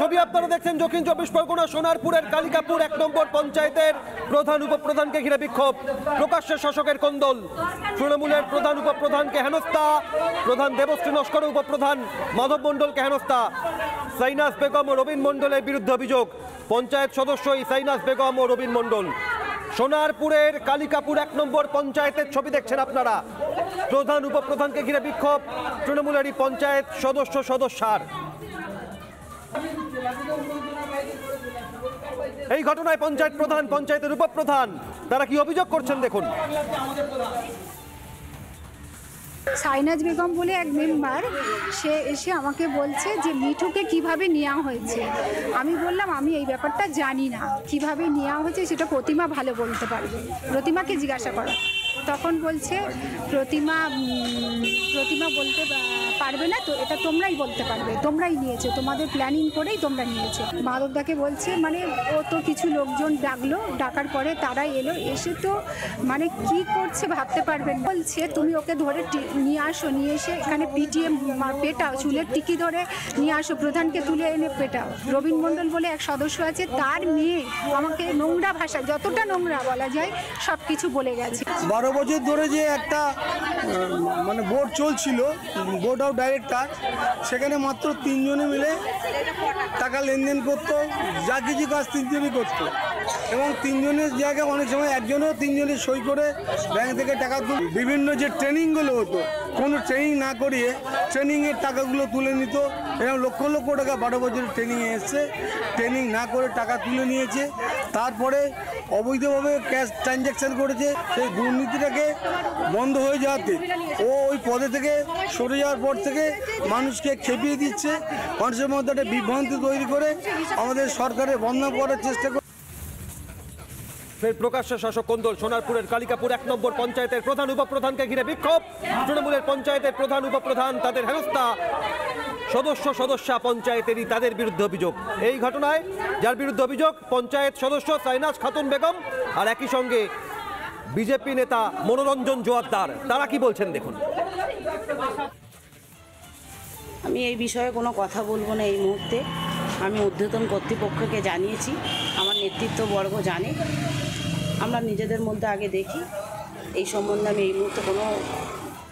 ছবি আপনারা দেখছেন দক্ষিণ 24 পরগনা সোনারপুরের কালিকাপুর 1 নম্বর পঞ্চায়েতের প্রধান উপপ্রধানকে ঘিরে বিক্ষোভ, প্রকাশ্যে শাসকের কোন্দল, তৃণমূলের প্রধান উপপ্রধানকে হেনস্থা, প্রধান দেবশ্রী নস্কর, উপপ্রধান মাধব মণ্ডলকে হেনস্থা, সাইনাস বেগম ও রবীন মণ্ডলের বিরুদ্ধে অভিযোগ, পঞ্চায়েত সদস্যই সাইনাস বেগম ও রবীন মণ্ডল। সোনারপুরের কালিকাপুর 1 নম্বর পঞ্চায়েতের ছবি দেখছেন আপনারা, প্রধান উপপ্রধানকে ঘিরে বিক্ষোভ তৃণমূলেরই পঞ্চায়েত সদস্যার। এই ঘটনায় পঞ্চায়েত প্রধান, পঞ্চায়েতের উপপ্রধান তারা কি অভিযোগ করছেন দেখুন। সাইনাজ বেগম বলে এক মেম্বার, সে এসে আমাকে বলছে যে মিঠুকে কিভাবে নেওয়া হয়েছে। আমি বললাম আমি এই ব্যাপারটা জানি না, কিভাবে নেওয়া হয়েছে সেটা প্রতিমা ভালো বলতে পারবে, প্রতিমাকে জিজ্ঞাসা করো। তখন বলছে প্রতিমা বলতে পারবে না, তো এটা তোমরাই বলতে পারবে, তোমরাই নিয়েছো, তোমাদের প্ল্যানিং করেই তোমরা নিয়েছো। মাধবদাকে বলছে মানে ও তো কিছু লোকজন ডাকলো, ডাকার পরে তারাই এলো, এসে তো মানে কি করছে ভাবতে পারবেন। বলছে তুমি ওকে ধরে নিয়ে আসো, নিয়ে এসে এখানে পিটিএ পেটাও, চুলের টিকি ধরে নিয়ে আসো, প্রধানকে তুলে এনে পেটাও। রবীন মণ্ডল বলে এক সদস্য আছে, তার মেয়ে আমাকে নোংরা ভাষা, যতটা নোংরা বলা যায় সব কিছু বলে গেছে। 12 বছর ধরে যে একটা মানে বোর্ড চলছিল, বোর্ড অফ ডাইরেক্টর, সেখানে মাত্র 3 জনে মিলে টাকা লেনদেন করতো, যা কিছু কাজ 3 জনই করতো, এবং 3 জনের জায়গায় অনেক সময় একজনও 3 জনের সই করে ব্যাংক থেকে টাকা তুলে বিভিন্ন যে ট্রেনিংগুলো হতো কোনো ট্রেনিং না করিয়ে ট্রেনিংয়ের টাকাগুলো তুলে নিত, এবং লক্ষ লক্ষ টাকা 12 বছরের ট্রেনিংয়ে এসছে, ট্রেনিং না করে টাকা তুলে নিয়েছে। তারপরে অবৈধভাবে ক্যাশ ট্রানজ্যাকশান করেছে। সেই দুর্নীতিটাকে বন্ধ হয়ে যাওয়াতে ও ওই পদে থেকে সরে যাওয়ার পর থেকে মানুষকে খেপিয়ে দিচ্ছে, মানুষের মধ্যে একটা বিভ্রান্তি তৈরি করে আমাদের সরকারের বদনাম করার চেষ্টা করে। ফের প্রকাশ্য শাসক কোন্দল, সোনারপুরের কালিকাপুর 1 নম্বর পঞ্চায়েতের প্রধান উপপ্রধানকে ঘিরে বিক্ষোভ, তৃণমূলের পঞ্চায়েতের প্রধান উপপ্রধান তাদের হেনস্থা, সদস্যা পঞ্চায়েতেরই তাদের বিরুদ্ধে অভিযোগ। এই ঘটনায় যার বিরুদ্ধে অভিযোগ পঞ্চায়েত সদস্য সাইনাজ খাতুন বেগম আর একই সঙ্গে বিজেপি নেতা মনোরঞ্জন জোয়ারদার, তারা কি বলছেন দেখুন। আমি এই বিষয়ে কোনো কথা বলবো না এই মুহূর্তে। আমি ঊর্ধ্বতন কর্তৃপক্ষকে জানিয়েছি, আমার নেতৃত্ববর্গ জানে, আমরা নিজেদের মধ্যে আগে দেখি, এই সম্বন্ধে আমি এই মুহূর্তে কোনো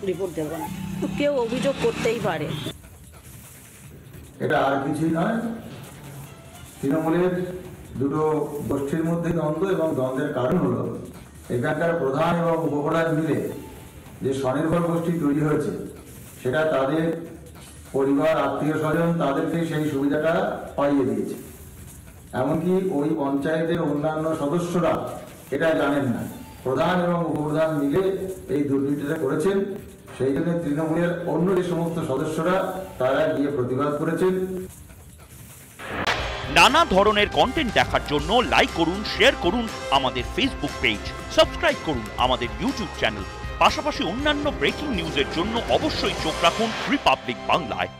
রিপোর্ট দেব না। কেউ অভিযোগ করতেই পারে, এটা আর কিছুই নয়, তৃণমূলের দুটো গোষ্ঠীর মধ্যে দ্বন্দ্ব, এবং দ্বন্দ্বের কারণ হলো এখানকার প্রধান এবং উপপ্রধান মিলে যে স্বনির্ভর গোষ্ঠী তৈরি হয়েছে, সেটা তাদের পরিবার, আত্মীয় স্বজন তাদেরকে সেই সুবিধাটা পাইয়ে দিয়েছে। এমনকি ওই পঞ্চায়েতের অন্যান্য সদস্যরা এটা জানেন না, প্রধান এবং উপপ্রধান মিলে এই দুর্নীতিটা করেছেন। সেই জন্য তৃণমূলের অন্য যে সমস্ত সদস্যরা তারা গিয়ে প্রতিবাদ করেছেন। নানা ধরনের কন্টেন্ট দেখার জন্য লাইক করুন, শেয়ার করুন আমাদের ফেসবুক পেজ, সাবস্ক্রাইব করুন আমাদের ইউটিউব চ্যানেল। পাশাপাশি অন্যান্য ব্রেকিং নিউজের জন্য অবশ্যই চোখ রাখুন রিপাবলিক বাংলায়।